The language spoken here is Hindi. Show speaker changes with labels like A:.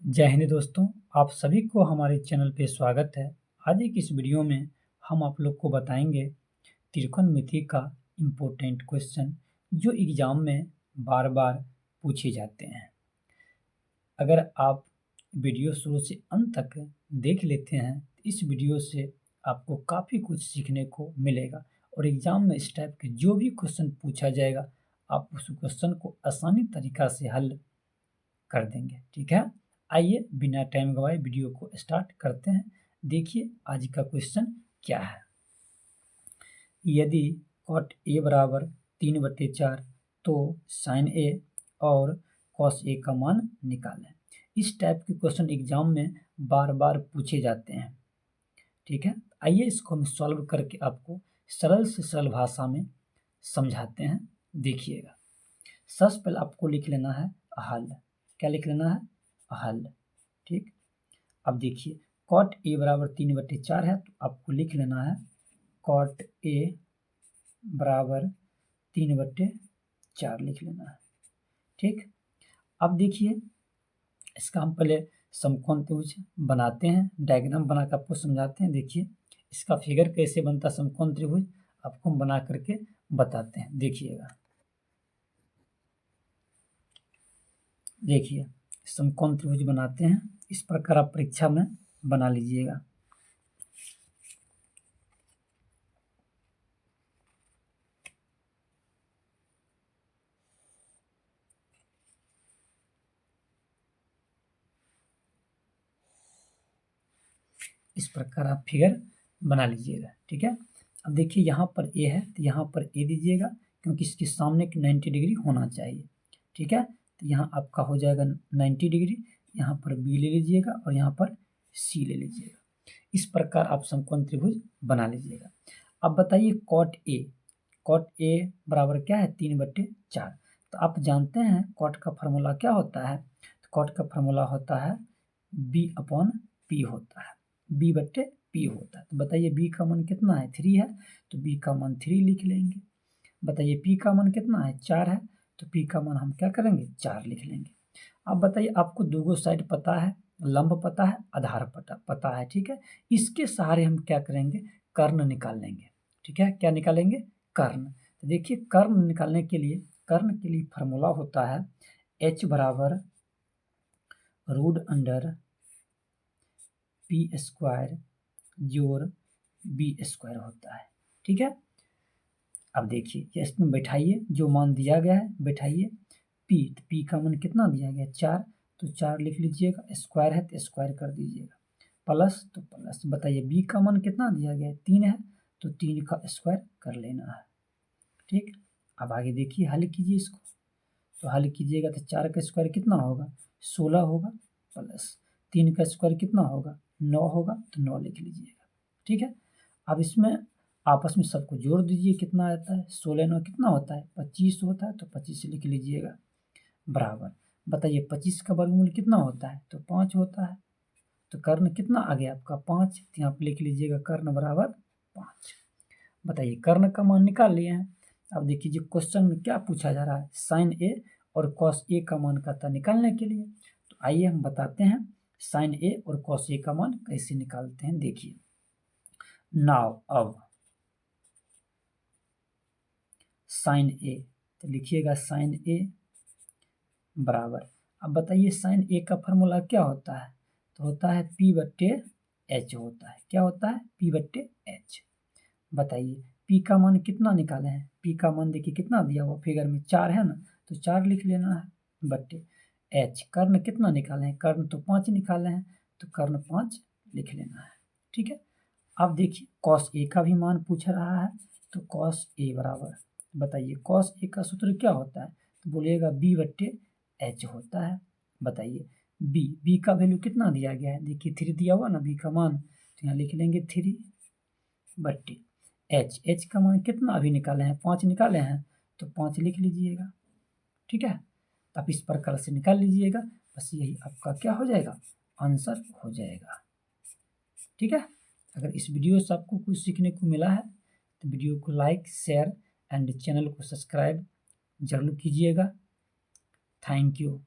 A: जय हिंद दोस्तों, आप सभी को हमारे चैनल पे स्वागत है। आज की इस वीडियो में हम आप लोग को बताएंगे त्रिकोणमिति का इम्पोर्टेंट क्वेश्चन जो एग्ज़ाम में बार बार पूछे जाते हैं। अगर आप वीडियो शुरू से अंत तक देख लेते हैं तो इस वीडियो से आपको काफ़ी कुछ सीखने को मिलेगा और एग्ज़ाम में इस टाइप के जो भी क्वेश्चन पूछा जाएगा आप उस क्वेश्चन को आसानी तरीक़ा से हल कर देंगे। ठीक है, आइए बिना टाइम गवाए वीडियो को स्टार्ट करते हैं। देखिए आज का क्वेश्चन क्या है। यदि कॉट ए बराबर 3/4 तो साइन ए और कॉस ए का मान निकालें। इस टाइप के क्वेश्चन एग्जाम में बार बार पूछे जाते हैं। ठीक है, आइए इसको हम सॉल्व करके आपको सरल से सरल भाषा में समझाते हैं। देखिएगा, सबसे पहले आपको लिख लेना है हल। क्या लिख लेना है? हल। ठीक, अब देखिए कॉट ए बराबर 3/4 है तो आपको लिख लेना है कॉट ए बराबर 3/4 लिख लेना है। ठीक, अब देखिए इसका हम पहले समकोण त्रिभुज बनाते हैं, डायग्राम बना कर आपको समझाते हैं। देखिए इसका फिगर कैसे बनता है समकोण त्रिभुज, आपको हम बना करके बताते हैं। देखिएगा, देखिए समकोण त्रिभुज बनाते हैं, इस प्रकार आप परीक्षा में बना लीजिएगा। इस प्रकार आप फिगर बना लीजिएगा। ठीक है, अब देखिए यहाँ पर ए है तो यहाँ पर ए दीजिएगा क्योंकि इसके सामने की 90 डिग्री होना चाहिए। ठीक है, तो यहाँ आपका हो जाएगा 90 डिग्री, यहाँ पर बी ले लीजिएगा और यहाँ पर सी ले लीजिएगा। इस प्रकार आप समकोण त्रिभुज बना लीजिएगा। अब बताइए कॉट ए बराबर क्या है? 3/4। तो आप जानते हैं कॉट का फार्मूला क्या होता है? तो कॉट का फार्मूला होता है B/P होता है, B/P होता है। तो बताइए B का मान कितना है? 3 है, तो B का मान 3 लिख लेंगे। बताइए P का मान कितना है? 4 है, तो P का मान हम क्या करेंगे? 4 लिख लेंगे। अब बताइए आपको दोनों साइड पता है, लंब पता है, आधार पता है। ठीक है, इसके सहारे हम क्या करेंगे? कर्ण निकाल लेंगे। ठीक है, क्या निकालेंगे? कर्ण। तो देखिए कर्ण निकालने के लिए फार्मूला होता है H बराबर √P² जोड़ B² होता है। ठीक है, अब देखिए इसमें बैठाइए, जो मान दिया गया है बैठाइए। P का मान कितना दिया गया? 4, तो 4 लिख लीजिएगा। स्क्वायर है तो स्क्वायर कर दीजिएगा, प्लस तो प्लस। बताइए B का मान कितना दिया गया है? 3 है, तो 3 का स्क्वायर कर लेना है। ठीक, अब आगे देखिए हल कीजिए इसको। तो हल कीजिएगा तो 4 का स्क्वायर कितना होगा? 16 होगा, प्लस 3 का स्क्वायर कितना होगा? 9 होगा, तो 9 लिख लीजिएगा। ठीक है, अब इसमें आपस में सबको जोड़ दीजिए, कितना आता है? 16 9 कितना होता है? 25 होता है, तो 25 लिख लीजिएगा बराबर। बताइए 25 का वर्गमूल कितना होता है? तो 5 होता है। तो कर्ण कितना आ गया आपका? 5। तो यहाँ पर लिख लीजिएगा कर्ण बराबर 5। बताइए कर्ण का मान निकाल लिए हैं। अब देखिए जो क्वेश्चन में क्या पूछा जा रहा है, साइन ए और कॉस ए का मान कहता निकालने के लिए। तो आइए हम बताते हैं साइन ए और कॉस ए का मान कैसे निकालते हैं। देखिए नाउ अब साइन ए, तो लिखिएगा साइन ए बराबर। अब बताइए साइन ए का फार्मूला क्या होता है? तो होता है P/H होता है। क्या होता है? P/H। बताइए P का मान कितना निकाले हैं? P का मान देखिए कितना दिया हुआ फिगर में? 4 है ना, तो 4 लिख लेना है बट्टे H। कर्ण कितना निकाले हैं? कर्ण तो 5 निकाले हैं, तो कर्ण 5 लिख लेना है। ठीक है, अब देखिए कॉस ए का भी मान पूछ रहा है, तो कॉस ए बराबर। बताइए कॉस ए का सूत्र क्या होता है? तो बोलिएगा B/H होता है। बताइए बी का वैल्यू कितना दिया गया है? देखिए 3 दिया हुआ ना बी का मान, तो यहाँ लिख लेंगे 3/H का मान कितना अभी निकाले हैं? 5 निकाले हैं, तो 5 लिख लीजिएगा। ठीक है, तो आप इस प्रकार से निकाल लीजिएगा, बस यही आपका क्या हो जाएगा? आंसर हो जाएगा। ठीक है, अगर इस वीडियो से आपको कुछ सीखने को मिला है तो वीडियो को लाइक शेयर एंड चैनल को सब्सक्राइब जरूर कीजिएगा। Thank you.